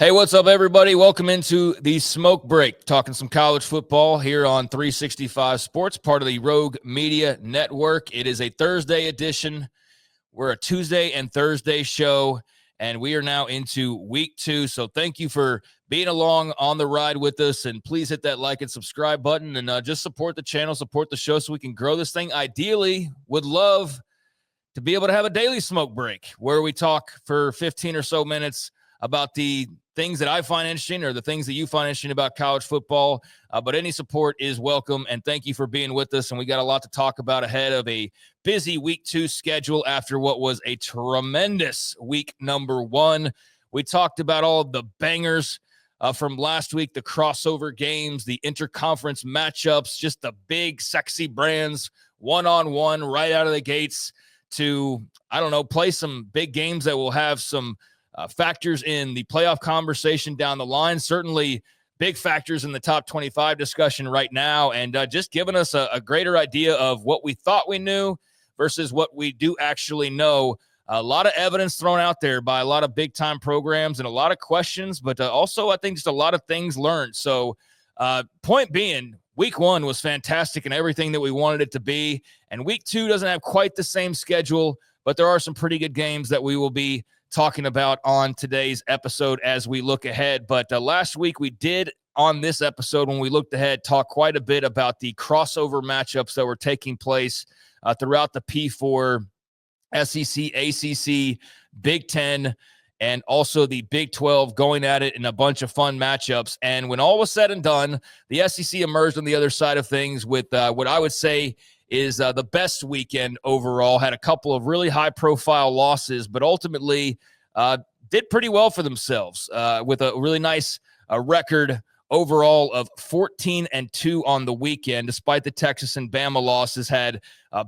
Hey, what's up, everybody? Welcome into the Smoke Break, talking some college football here on 365 Sports, part of the Rogue Media Network. It is a Thursday edition. We're a Tuesday and Thursday show, and we are now into week 2. So thank you for being along on the ride with us, and please hit that like and subscribe button, and just support the channel, support the show so we can grow this thing. Ideally, would love to be able to have a daily Smoke Break where we talk for 15 or so minutes about the things that I find interesting or the things that you find interesting about college football. But any support is welcome, and thank you for being with us. And we got a lot to talk about ahead of a busy week 2 schedule after what was a tremendous week number 1. We talked about all of the bangers from last week, the crossover games, the interconference matchups, just the big, sexy brands, one-on-one right out of the gates to, play some big games that will have some factors in the playoff conversation down the line. Certainly big factors in the top 25 discussion right now, and just giving us a greater idea of what we thought we knew versus what we do actually know. A lot of evidence thrown out there by a lot of big-time programs and a lot of questions, but also I think just a lot of things learned. So point being, week 1 was fantastic and everything that we wanted it to be, and week 2 doesn't have quite the same schedule, but there are some pretty good games that we will be talking about on today's episode as we look ahead. But last week we did, on this episode, when we looked ahead, talk quite a bit about the crossover matchups that were taking place throughout the P4, SEC, ACC, Big Ten, and also the Big 12 going at it in a bunch of fun matchups. And when all was said and done, the SEC emerged on the other side of things with what I would say is the best weekend overall. Had a couple of really high-profile losses, but ultimately did pretty well for themselves with a really nice record overall of 14-2 on the weekend, despite the Texas and Bama losses. Had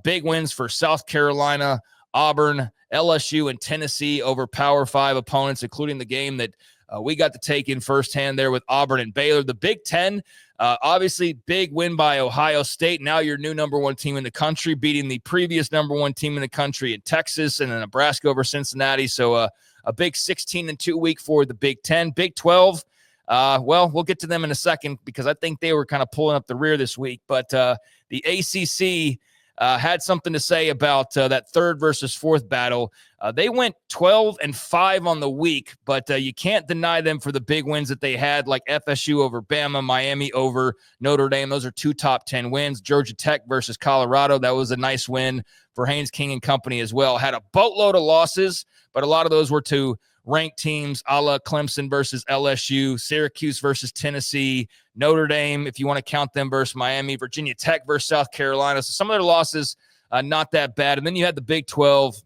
big wins for South Carolina, Auburn, LSU, and Tennessee over Power 5 opponents, including the game that we got to take in firsthand there with Auburn and Baylor. The Big Ten, obviously big win by Ohio State. Now your new number 1 team in the country, beating the previous number 1 team in the country in Texas, and then Nebraska over Cincinnati. So a big 16-2 week for the Big Ten. Big 12, we'll get to them in a second because I think they were kind of pulling up the rear this week. But the ACC had something to say about that 3rd versus 4th battle. They went 12-5 on the week, but you can't deny them for the big wins that they had, like FSU over Bama, Miami over Notre Dame. Those are 2 top 10 wins. Georgia Tech versus Colorado, that was a nice win for Haynes King and company as well. Had a boatload of losses, but a lot of those were to ranked teams, a la Clemson versus LSU, Syracuse versus Tennessee, Notre Dame, if you want to count them, versus Miami, Virginia Tech versus South Carolina. So some of their losses, not that bad. And then you had the Big 12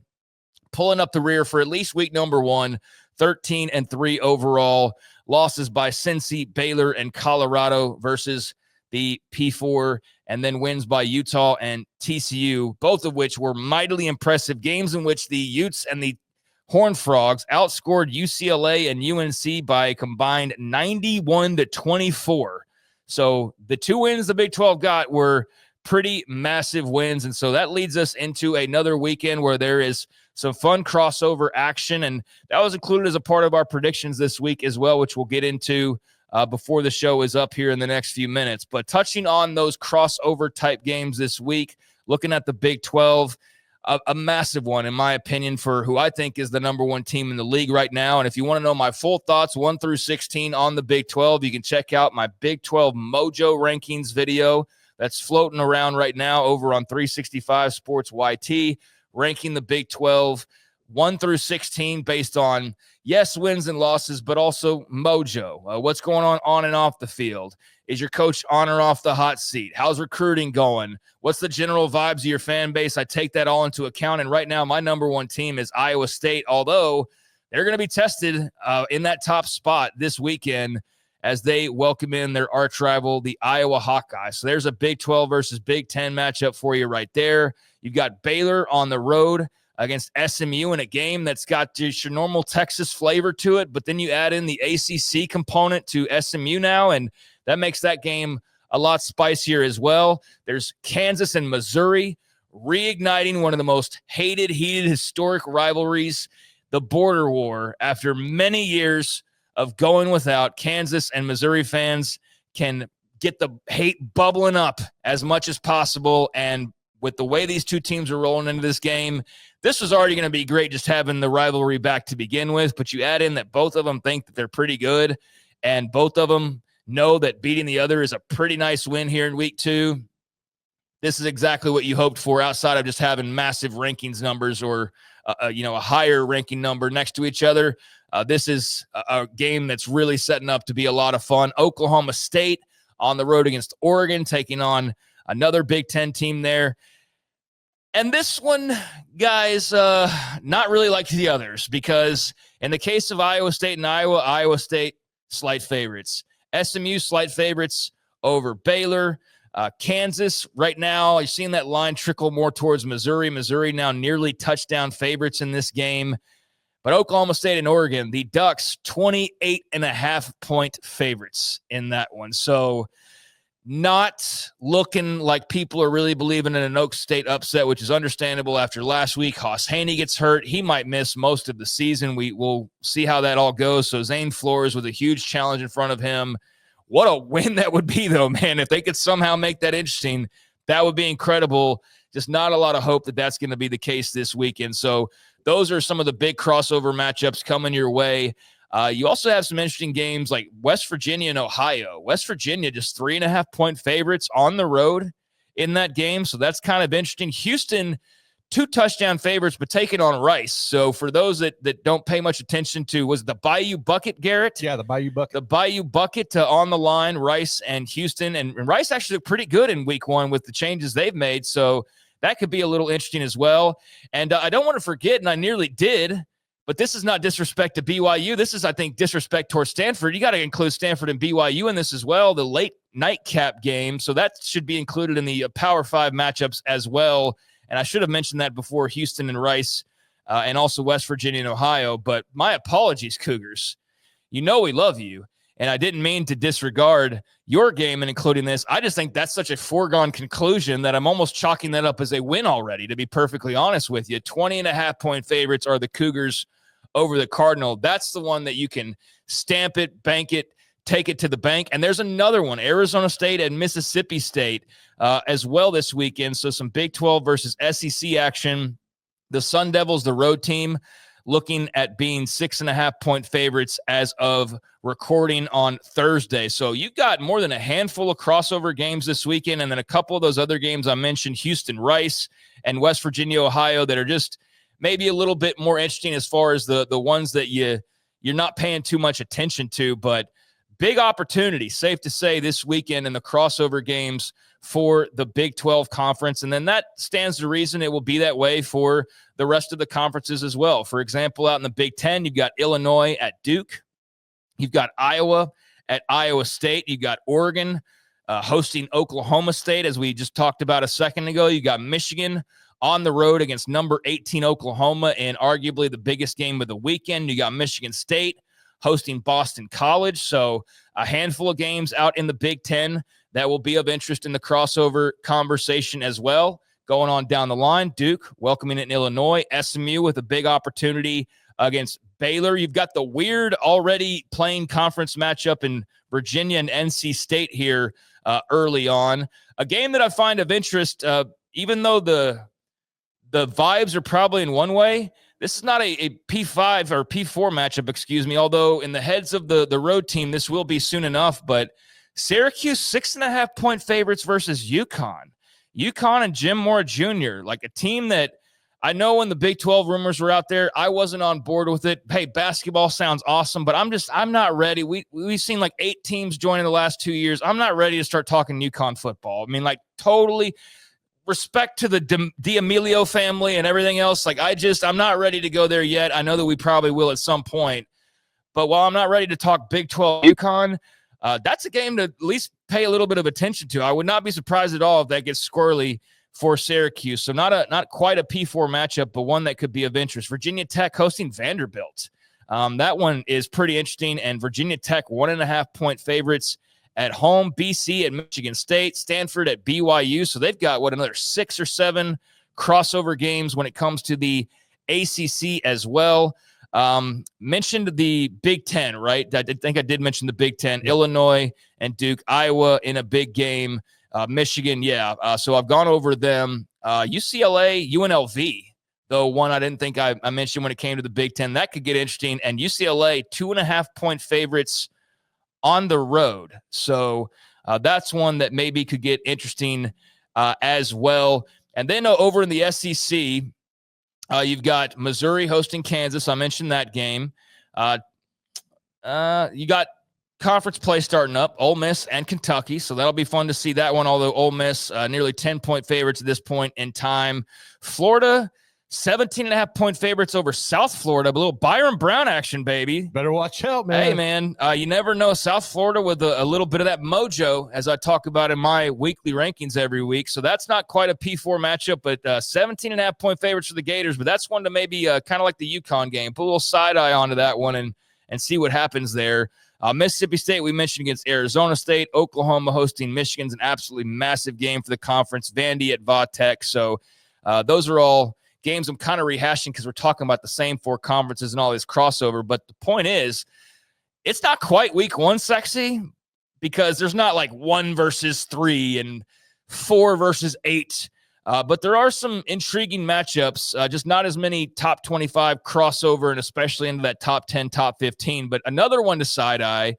pulling up the rear for at least week number 1, 13-3 overall. Losses by Cincy, Baylor, and Colorado versus the P4, and then wins by Utah and TCU, both of which were mightily impressive games in which the Utes and the Horned Frogs outscored UCLA and UNC by a combined 91-24. So the 2 wins the Big 12 got were pretty massive wins. And so that leads us into another weekend where there is some fun crossover action. And that was included as a part of our predictions this week as well, which we'll get into before the show is up here in the next few minutes. But touching on those crossover type games this week, looking at the Big 12, a massive one, in my opinion, for who I think is the number 1 team in the league right now. And if you want to know my full thoughts, 1 through 16 on the Big 12, you can check out my Big 12 Mojo rankings video that's floating around right now over on 365 Sports YT, ranking the Big 12 1 through 16 based on, yes, wins and losses, but also Mojo. What's going on and off the field? Is your coach on or off the hot seat? How's recruiting going? What's the general vibes of your fan base? I take that all into account. And right now, my number 1 team is Iowa State, although they're going to be tested in that top spot this weekend as they welcome in their arch rival, the Iowa Hawkeyes. So there's a Big 12 versus Big 10 matchup for you right there. You've got Baylor on the road against SMU in a game that's got just your normal Texas flavor to it, but then you add in the ACC component to SMU now, and that makes that game a lot spicier as well. There's Kansas and Missouri reigniting one of the most hated, heated, historic rivalries, the border war, after many years of going without. Kansas and Missouri fans can get the hate bubbling up as much as possible. And with the way these two teams are rolling into this game, this was already going to be great just having the rivalry back to begin with. But you add in that both of them think that they're pretty good, and both of them know that beating the other is a pretty nice win here in week 2. This is exactly what you hoped for outside of just having massive rankings numbers or, a higher ranking number next to each other. This is a game that's really setting up to be a lot of fun. Oklahoma State on the road against Oregon, taking on another Big Ten team there. And this one, guys, not really like the others, because in the case of Iowa State and Iowa State, slight favorites. SMU, slight favorites over Baylor. Kansas, right now, you're seeing that line trickle more towards Missouri. Missouri now nearly touchdown favorites in this game. But Oklahoma State and Oregon, the Ducks, 28.5-point favorites in that one. So not looking like people are really believing in an Oak State upset, which is understandable after last week. Haas Haney gets hurt. He might miss most of the season. We will see how that all goes. So Zane Flores with a huge challenge in front of him. What a win that would be, though, man. If they could somehow make that interesting, that would be incredible. Just not a lot of hope that that's going to be the case this weekend. So those are some of the big crossover matchups coming your way. You also have some interesting games like West Virginia and Ohio. West Virginia just 3.5-point favorites on the road in that game. So that's kind of interesting. Houston, 2 touchdown favorites, but taking on Rice. So for those that don't pay much attention to, was the Bayou Bucket, Garrett? Yeah, the Bayou Bucket. The Bayou Bucket on the line, Rice and Houston. And Rice actually looked pretty good in week 1 with the changes they've made. So that could be a little interesting as well. And I don't want to forget, and I nearly did, but this is not disrespect to BYU. This is, I think, disrespect towards Stanford. You got to include Stanford and BYU in this as well, the late nightcap game. So that should be included in the Power 5 matchups as well. And I should have mentioned that before, Houston and Rice, and also West Virginia and Ohio. But my apologies, Cougars. You know we love you. And I didn't mean to disregard your game and including this. I just think that's such a foregone conclusion that I'm almost chalking that up as a win already, to be perfectly honest with you. 20.5-point favorites are the Cougars over the Cardinal. That's the one that you can stamp it, bank it, take it to the bank. And there's another one, Arizona State and Mississippi State as well this weekend. So some Big 12 versus SEC action. The Sun Devils, the road team, looking at being 6.5-point favorites as of recording on Thursday. So you've got more than a handful of crossover games this weekend, and then a couple of those other games I mentioned, Houston, Rice, and West Virginia, Ohio, that are just maybe a little bit more interesting as far as the ones that you're not paying too much attention to. But big opportunity, safe to say, this weekend in the crossover games for the Big 12 conference. And then that stands to reason it will be that way for the rest of the conferences as well. For example, out in the Big 10, you've got Illinois at Duke. You've got Iowa at Iowa State. You've got Oregon hosting Oklahoma State, as we just talked about a second ago. You got Michigan on the road against number 18 Oklahoma in arguably the biggest game of the weekend. You got Michigan State hosting Boston College. So a handful of games out in the Big 10 that will be of interest in the crossover conversation as well. Going on down the line, Duke welcoming it in Illinois. SMU with a big opportunity against Baylor. You've got the weird already playing conference matchup in Virginia and NC State here early on. A game that I find of interest, even though the vibes are probably in one way, this is not a P5 or P4 matchup, excuse me, although in the heads of the road team, this will be soon enough. But Syracuse, 6.5-point favorites versus UConn. UConn and Jim Moore Jr., like a team that I know when the Big 12 rumors were out there, I wasn't on board with it. Hey, basketball sounds awesome, but I'm not ready. We've seen like 8 teams join in the last 2 years. I'm not ready to start talking UConn football. I mean, like, totally respect to the D'Amelio family and everything else. Like, I'm not ready to go there yet. I know that we probably will at some point. But while I'm not ready to talk Big 12 UConn, that's a game to at least pay a little bit of attention to. I would not be surprised at all if that gets squirrely for Syracuse. So not quite a P4 matchup, but one that could be of interest. Virginia Tech hosting Vanderbilt. That one is pretty interesting. And Virginia Tech, 1.5-point favorites at home. BC at Michigan State. Stanford at BYU. So they've got, another 6 or 7 crossover games when it comes to the ACC as well. Mentioned the Big Ten, right? I think I did mention the Big Ten. Yep. Illinois and Duke, Iowa in a big game. Michigan, yeah. So I've gone over them. UCLA, UNLV, though one I didn't think I mentioned when it came to the Big Ten. That could get interesting. And UCLA, 2.5-point favorites on the road. So that's one that maybe could get interesting as well. And then over in the SEC, you've got Missouri hosting Kansas. I mentioned that game. You got conference play starting up, Ole Miss and Kentucky. So that'll be fun to see that one, although Ole Miss, nearly 10-point favorites at this point in time. Florida, 17.5-point favorites over South Florida. A little Byron Brown action, baby. Better watch out, man. Hey, man, you never know. South Florida with a little bit of that mojo, as I talk about in my weekly rankings every week. So that's not quite a P4 matchup, but 17.5-point favorites for the Gators. But that's one to maybe kind of like the UConn game. Put a little side eye onto that one and see what happens there. Mississippi State, we mentioned against Arizona State. Oklahoma hosting Michigan's an absolutely massive game for the conference. Vandy at Va-Tech. So those are all games I'm kind of rehashing because we're talking about the same four conferences and all this crossover. But the point is, it's not quite week one sexy because there's not like 1 versus 3 and 4 versus 8. But there are some intriguing matchups, just not as many top 25 crossover and especially into that top 10, top 15. But another one to side-eye,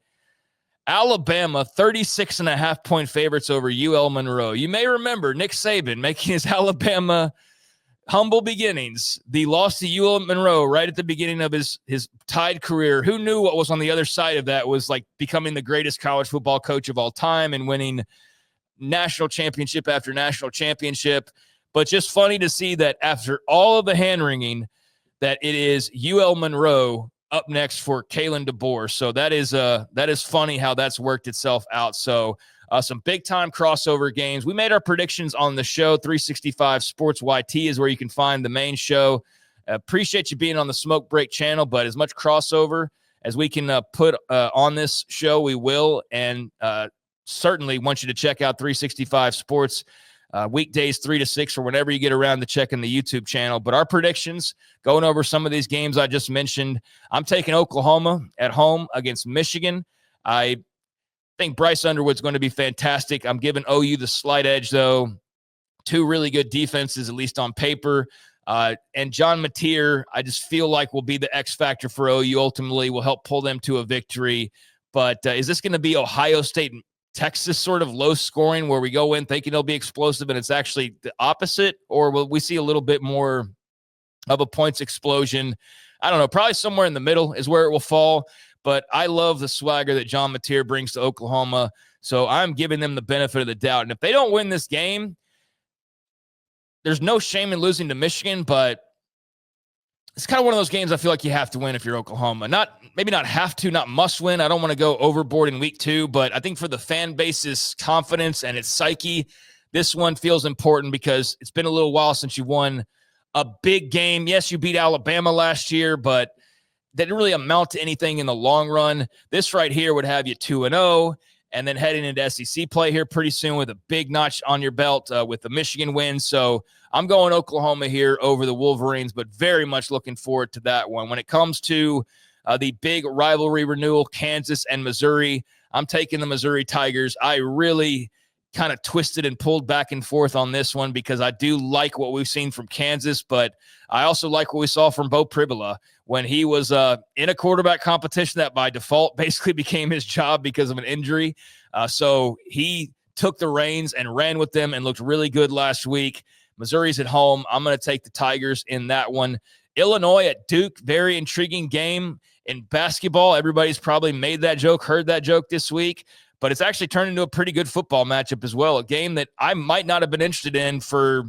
Alabama, 36.5-point favorites over UL Monroe. You may remember Nick Saban making his Alabama humble beginnings. The loss to UL Monroe right at the beginning of his Tide career. Who knew what was on the other side of that was like becoming the greatest college football coach of all time and winning national championship after national championship. But just funny to see that after all of the hand-wringing, that it is UL Monroe up next for Kalen DeBoer. So that is funny how that's worked itself out. So some big-time crossover games. We made our predictions on the show. 365 Sports YT is where you can find the main show. Appreciate you being on the Smoke Break channel, but as much crossover as we can put on this show, we will. And certainly want you to check out 365 Sports weekdays 3 to 6 or whenever you get around to checking the YouTube channel. But our predictions, going over some of these games I just mentioned, I'm taking Oklahoma at home against Michigan. I think Bryce Underwood's going to be fantastic. I'm giving OU the slight edge, though. 2 really good defenses, at least on paper. And John Mateer, I just feel like will be the X factor for OU ultimately, will help pull them to a victory. But is this going to be Ohio State and Texas sort of low scoring where we go in thinking it'll be explosive and it's actually the opposite? Or will we see a little bit more of a points explosion? I don't know. Probably somewhere in the middle is where it will fall. But I love the swagger that John Mateer brings to Oklahoma. So I'm giving them the benefit of the doubt. And if they don't win this game, there's no shame in losing to Michigan, but it's kind of one of those games I feel like you have to win if you're Oklahoma. Maybe not have to, not must win. I don't want to go overboard in week 2, but I think for the fan base's confidence and its psyche, this one feels important because it's been a little while since you won a big game. Yes, you beat Alabama last year, but that didn't really amount to anything in the long run. This right here would have you 2-0, and then heading into SEC play here pretty soon with a big notch on your belt with the Michigan win. So I'm going Oklahoma here over the Wolverines, but very much looking forward to that one. When it comes to the big rivalry renewal, Kansas and Missouri, I'm taking the Missouri Tigers. I really kind of twisted and pulled back and forth on this one because I do like what we've seen from Kansas, but I also like what we saw from Bo Pribula when he was in a quarterback competition that by default basically became his job because of an injury. So he took the reins and ran with them and looked really good last week. Missouri's at home. I'm going to take the Tigers in that one. Illinois at Duke, very intriguing game in basketball. Everybody's probably made that joke, heard that joke this week, but it's actually turned into a pretty good football matchup as well, a game that I might not have been interested in for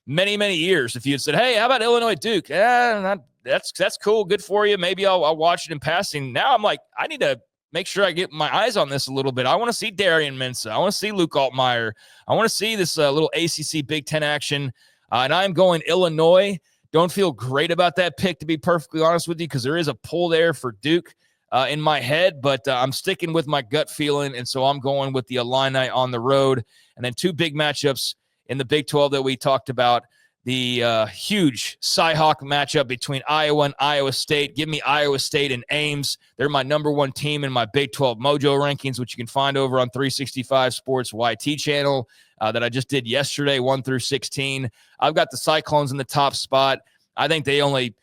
many, many years. If you had said, hey, how about Illinois Duke? That's cool. Good for you. Maybe I'll watch it in passing. Now I'm like, I need to make sure I get my eyes on this a little bit. I want to see Darian Mensah. I want to see Luke Altmaier. I want to see this little ACC Big Ten action. And I'm going Illinois. Don't feel great about that pick, to be perfectly honest with you, because there is a pull there for Duke in my head, but I'm sticking with my gut feeling, and so I'm going with the Illini on the road. And then 2 big matchups in the Big 12 that we talked about, the huge Cy-Hawk matchup between Iowa and Iowa State. Give me Iowa State and Ames. They're my number one team in my Big 12 Mojo rankings, which you can find over on 365 Sports YT channel that I just did yesterday, 1 through 16. I've got the Cyclones in the top spot. I think they only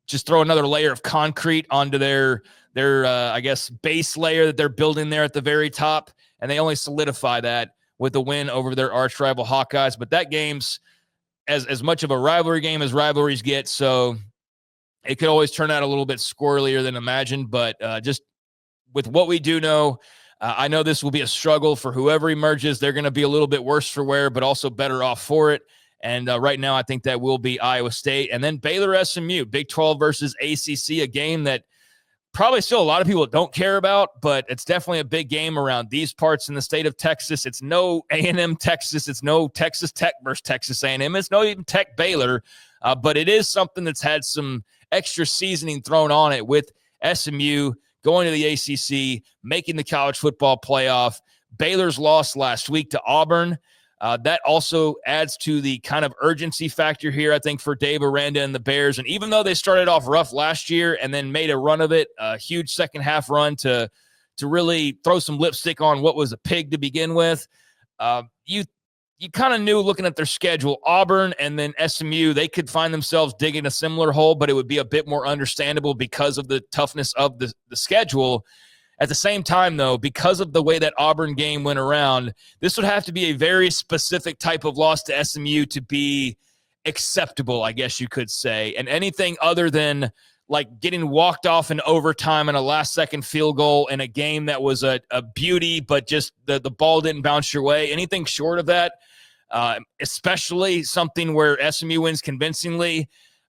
just throw another layer of concrete onto their I guess, base layer that they're building there at the very top, and they only solidify that with the win over their arch rival Hawkeyes. But that game's as much of a rivalry game as rivalries get, so it could always turn out a little bit squirrelier than imagined. But just with what we do know, I know this will be a struggle for whoever emerges. They're going to be a little bit worse for wear, but also better off for it. And right now, I think that will be Iowa State. And then Baylor SMU, Big 12 versus ACC, a game that probably still a lot of people don't care about, but it's definitely a big game around these parts in the state of Texas. It's no A&M Texas. It's no Texas Tech versus Texas A&M. It's no even Tech Baylor, but it is something that's had some extra seasoning thrown on it with SMU going to the ACC, making the college football playoff. Baylor's loss last week to Auburn. That also adds to the kind of urgency factor here, I think, for Dave Aranda and the Bears. And even though they started off rough last year and then made a run of it, a huge second half run to really throw some lipstick on what was a pig to begin with, you kind of knew looking at their schedule, Auburn and then SMU, they could find themselves digging a similar hole, but it would be a bit more understandable because of the toughness of the schedule. At the same time, though, because of the way that Auburn game went around, this would have to be a very specific type of loss to SMU to be acceptable, I guess you could say. And anything other than like getting walked off in overtime and a last-second field goal in a game that was a beauty, but just the ball didn't bounce your way, anything short of that, especially something where SMU wins convincingly,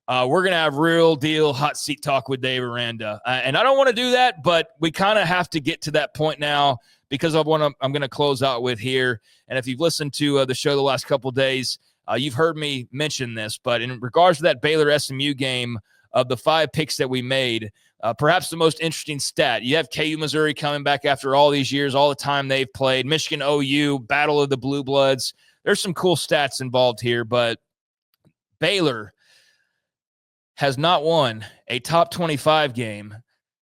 we're going to have real deal hot seat talk with Dave Aranda. And I don't want to do that, but we kind of have to get to that point now because of what I'm going to close out with here. And if you've listened to the show the last couple of days, you've heard me mention this. But in regards to that Baylor SMU game, of the 5 picks that we made, perhaps the most interesting stat, you have KU Missouri coming back after all these years, all the time they've played, Michigan OU, Battle of the Blue Bloods. There's some cool stats involved here, but Baylor has not won a top 25 game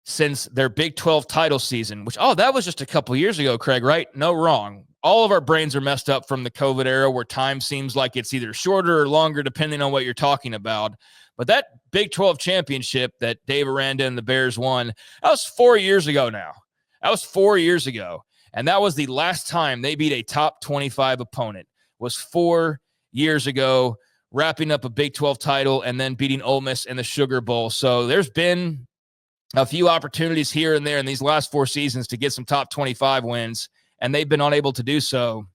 since their Big 12 title season, which, that was just a couple years ago, Craig, right? No, wrong. All of our brains are messed up from the COVID era where time seems like it's either shorter or longer depending on what you're talking about. But that Big 12 championship that Dave Aranda and the Bears won, that was 4 years ago now. That was 4 years ago. And that was the last time they beat a top 25 opponent, was 4 years ago, wrapping up a Big 12 title and then beating Ole Miss in the Sugar Bowl. So there's been a few opportunities here and there in these last 4 seasons to get some top 25 wins, and they've been unable to do so.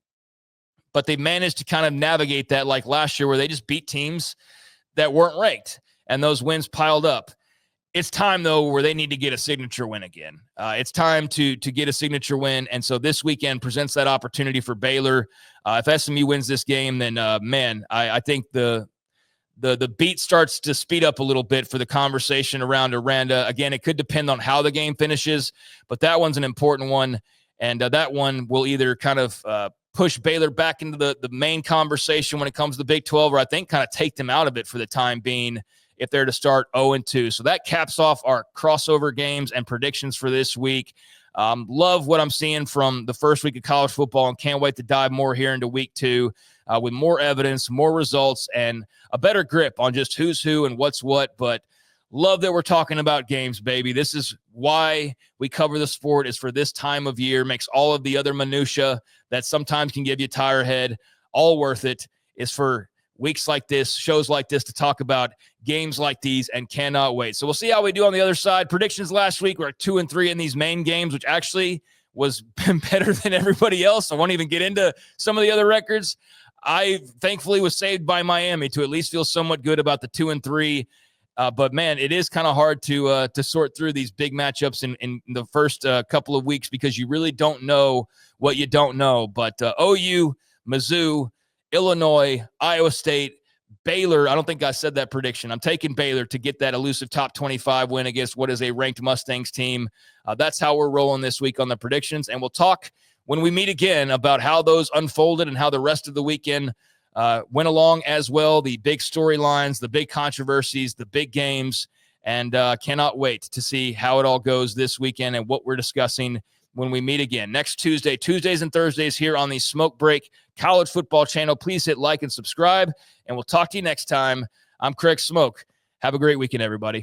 But they managed to kind of navigate that like last year where they just beat teams that weren't ranked, and those wins piled up. It's time, though, where they need to get a signature win again. It's time to get a signature win, and so this weekend presents that opportunity for Baylor. If SMU wins this game, then, I think the beat starts to speed up a little bit for the conversation around Aranda. Again, it could depend on how the game finishes, but that one's an important one, and that one will either kind of push Baylor back into the main conversation when it comes to the Big 12, or I think kind of take them out of it for the time being if they're to start 0-2. So that caps off our crossover games and predictions for this week. Love what I'm seeing from the first week of college football and can't wait to dive more here into week 2 with more evidence, more results, and a better grip on just who's who and what's what. But love that we're talking about games, baby. This is why we cover the sport, is for this time of year. Makes all of the other minutia that sometimes can give you a tire head all worth it, is for weeks like this, shows like this, to talk about games like these, and cannot wait. So we'll see how we do on the other side. Predictions last week were 2-3 in these main games, which actually was better than everybody else. I won't even get into some of the other records. I thankfully was saved by Miami to at least feel somewhat good about the 2-3. But man, it is kind of hard to sort through these big matchups in the first couple of weeks because you really don't know what you don't know. But OU, Mizzou, Illinois, Iowa State, Baylor. I don't think I said that prediction. I'm taking Baylor to get that elusive top 25 win against what is a ranked Mustangs team. That's how we're rolling this week on the predictions. And we'll talk when we meet again about how those unfolded and how the rest of the weekend went along as well. The big storylines, the big controversies, the big games, and cannot wait to see how it all goes this weekend and what we're discussing when we meet again next Tuesday, Tuesdays and Thursdays here on the Smoke Break College Football channel. Please hit like and subscribe, and we'll talk to you next time. I'm Craig Smoak. Have a great weekend, everybody.